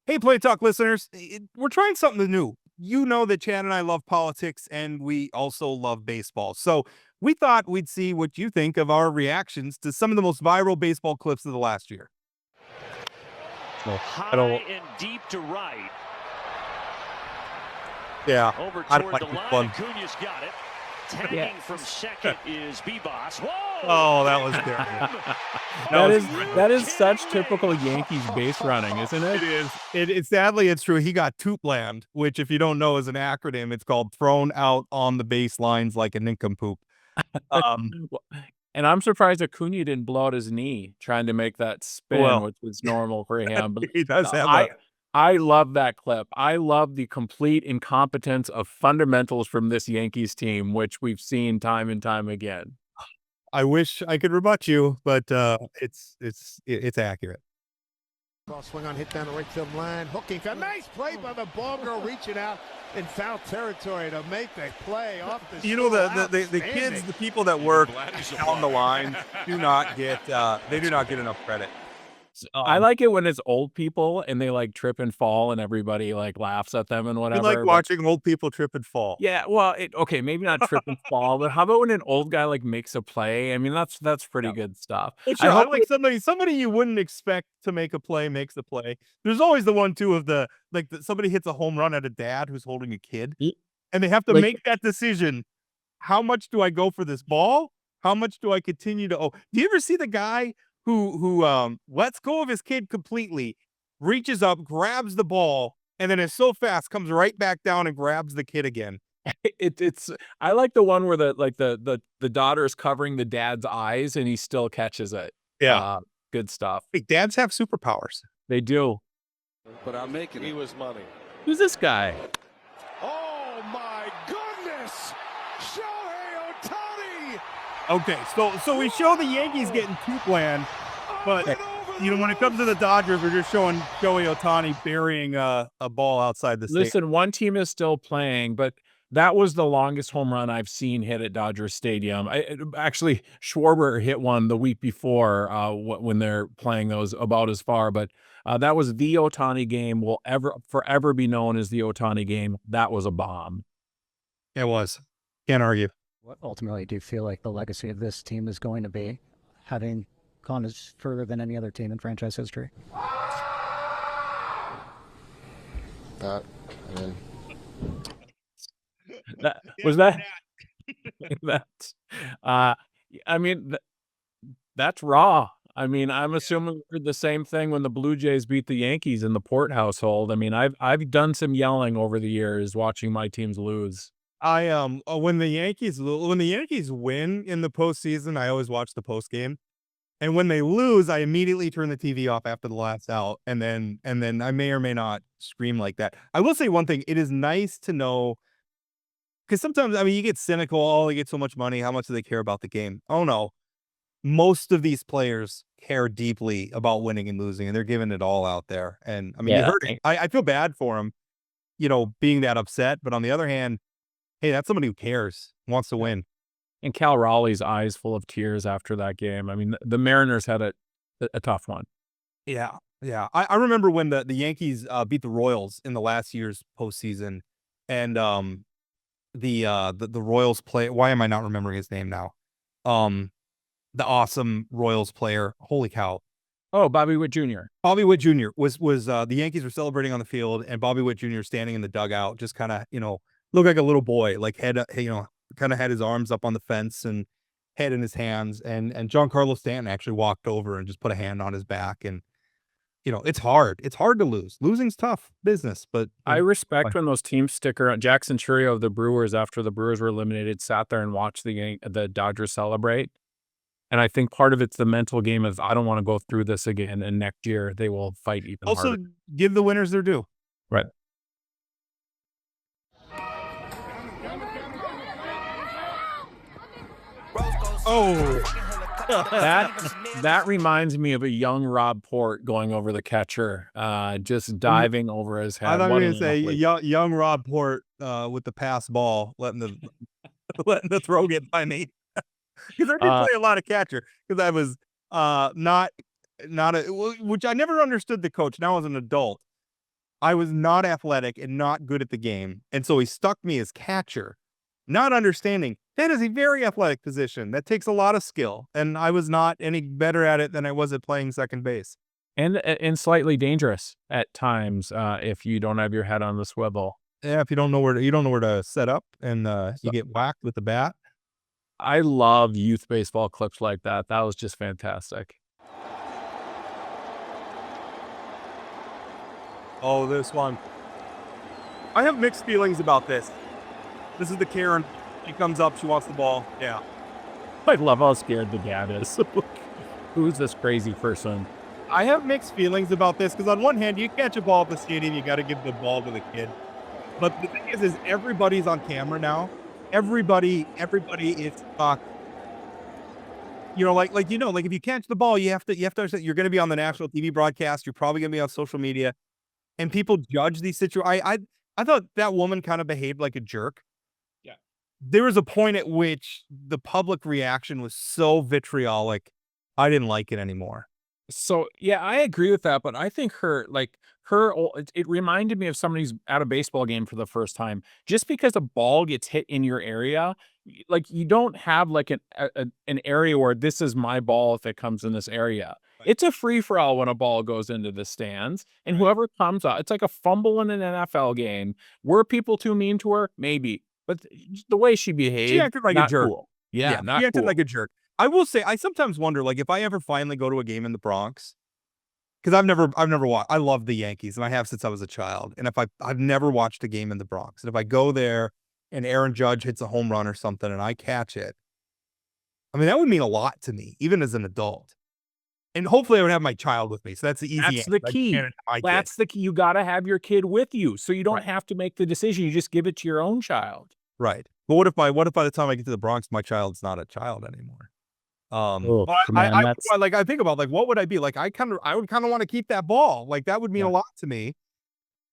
Hey, Play Talk listeners, we're trying something new. You know that Chad and I love politics and we also love baseball. So we thought we'd see what you think of our reactions to some of the most viral baseball clips of the last year. Well, High and deep to right. Yeah, Over I toward like the this line. one. Acuña's got it. Tagging from second is Bebas. Whoa! Oh, that was terrible. that is such typical Yankees base running, isn't it? It is. It's sadly it's true. He got Toopland, which if you don't know is an acronym. It's called thrown out on the baselines like a nincompoop. Well, and I'm surprised Acuna didn't blow out his knee trying to make that spin, Well, which was normal for him. But he does have I I love that clip. I love the complete incompetence of fundamentals from this Yankees team, which we've seen time and time again. I wish I could rebut you, but it's accurate. Ball swing on, hit down the right field line, hooking. A nice play by the ball girl, reaching out in foul territory to make the play off the. You know the kids, the people that work down the line do not get enough credit. I like it when it's old people and they like trip and fall and everybody like laughs at them and I whatever. like but- watching old people trip and fall. Yeah, well, okay, maybe not trip and fall, but how about when an old guy like makes a play? I mean, that's pretty good stuff. Well, sure, I hope like somebody you wouldn't expect to make a play makes the play. There's always the one too of somebody hits a home run at a dad who's holding a kid, Ye- and they have to like- make that decision. How much do I go for this ball? How much do I continue to? Oh, do you ever see the guy who lets go of his kid completely, reaches up, grabs the ball, and then is so fast comes right back down and grabs the kid again? it's I like the one where the daughter is covering the dad's eyes and he still catches it. Good stuff. Hey, dads have superpowers. They do. But I'm making He was money. Who's this guy? Oh my goodness! Shohei Ohtani! Okay, so we show the Yankees getting Toopland, but you know when it comes to the Dodgers, we're just showing Shohei Ohtani burying a ball outside the stadium. Listen, one team is still playing, but that was the longest home run I've seen hit at Dodger Stadium. Actually, Schwarber hit one the week before when they're playing those about as far, but that was the Ohtani game. Will forever be known as the Ohtani game. That was a bomb. It was. Can't argue. What ultimately do you feel like the legacy of this team is going to be, having gone as further than any other team in franchise history? that. I mean, That was that. That's, I mean, that's raw. I mean, I'm assuming we heard the same thing when the Blue Jays beat the Yankees in the Port household. I mean, I've done some yelling over the years watching my teams lose. When the Yankees win in the postseason, I always watch the post game. And when they lose, I immediately turn the TV off after the last out, and then I may or may not scream like that. I will say one thing: it is nice to know, because sometimes I mean you get cynical. Oh, they get so much money. How much do they care about the game? Oh no, most of these players care deeply about winning and losing, and they're giving it all out there. And I mean, you Yeah. heard it. I feel bad for them, being that upset. But on the other hand, hey, that's somebody who cares, wants to win. And Cal Raleigh's eyes full of tears after that game. I mean, the Mariners had a tough one. Yeah, yeah. I remember when the Yankees beat the Royals in the last year's postseason, and the Royals play. Why am I not remembering his name now? The awesome Royals player. Holy cow! Oh, Bobby Witt Jr. Bobby Witt Jr. was the Yankees were celebrating on the field, and Bobby Witt Jr. standing in the dugout, just kind of looked like a little boy, like kind of had his arms up on the fence and head in his hands, and Giancarlo Stanton actually walked over and just put a hand on his back, and it's hard to lose. Losing's tough business, but I respect when those teams stick around. Jackson Churio of the Brewers, after the Brewers were eliminated, sat there and watched the Dodgers celebrate. And I think part of it's the mental game of, I don't want to go through this again, and next year they will fight even also harder. give the winners their due. Right. Oh, That reminds me of a young Rob Port going over the catcher, just diving over his head. I thought you What were an gonna say athlete. young Rob Port with the pass ball, letting the letting the throw get by me. Because I did Uh, play a lot of catcher because I was not which I never understood the coach. Now as an adult, I was not athletic and not good at the game. And so he stuck me as catcher, not understanding that is a very athletic position that takes a lot of skill. And I was not any better at it than I was at playing second base. And slightly dangerous at times if you don't have your head on the swivel. Yeah, if you don't know where to set up and you get whacked with the bat. I love youth baseball clips like that. That was just fantastic. Oh, this one. I have mixed feelings about this. This is the Karen. She comes up, she wants the ball. Yeah. I love how scared the dad is. Who's this crazy person? I have mixed feelings about this because on one hand, you catch a ball at the stadium, you got to give the ball to the kid. But the thing is everybody's on camera now. Everybody is you know, like if you catch the ball, you have to understand you're going to be on the national TV broadcast. You're probably going to be on social media, and people judge these situations. I thought that woman kind of behaved like a jerk. Yeah. There was a point at which the public reaction was so vitriolic, I didn't like it anymore. So yeah, I agree with that, but I think it reminded me of somebody who's at a baseball game for the first time. Just because a ball gets hit in your area, like you don't have like an area where this is my ball if it comes in this area. Right. It's a free for all when a ball goes into the stands, and whoever comes out, it's like a fumble in an NFL game. Were people too mean to her? Maybe, but the way she behaved, She acted like a not jerk. cool. Yeah, not she acted cool. like a jerk. I will say, I sometimes wonder, like, if I ever finally go to a game in the Bronx, because I've never watched. I love the Yankees, and I have since I was a child. And if I've never watched a game in the Bronx, and if I go there and Aaron Judge hits a home run or something, and I catch it, I mean, that would mean a lot to me, even as an adult. And hopefully, I would have my child with me. So that's the easy. That's the key. That's the key. You got to have your kid with you, so you don't Right. have to make the decision. You just give it to your own child. Right. But what if by the time I get to the Bronx, my child's not a child anymore? Oh, But man, that's I think about like, what would I be like? I would kind of want to keep that ball. Like that would mean a lot to me.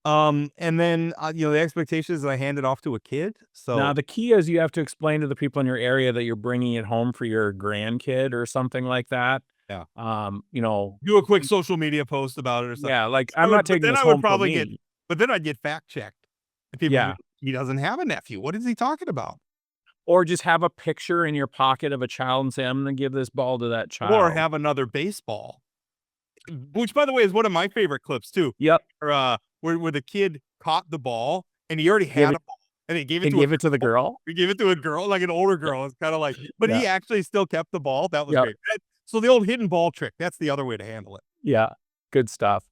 And then the expectation is that I hand it off to a kid. So Now the key is you have to explain to the people in your area that you're bringing it home for your grandkid or something like that. Yeah. Do a quick social media post about it or something. Yeah, like So I'm not but taking then this I would home for probably me. but then I'd get fact checked. And people Yeah. would be, he doesn't have a nephew. What is he talking about? Or just have a picture in your pocket of a child and say, I'm going to give this ball to that child. Or have another baseball. Which, by the way, is one of my favorite clips too. Yep. Or, where the kid caught the ball and he already had a ball and he gave it And to give it to the girl. We gave it to a girl, like an older girl. It's kind of like, but he actually still kept the ball. That was Yep. great. So the old hidden ball trick, that's the other way to handle it. Yeah. Good stuff.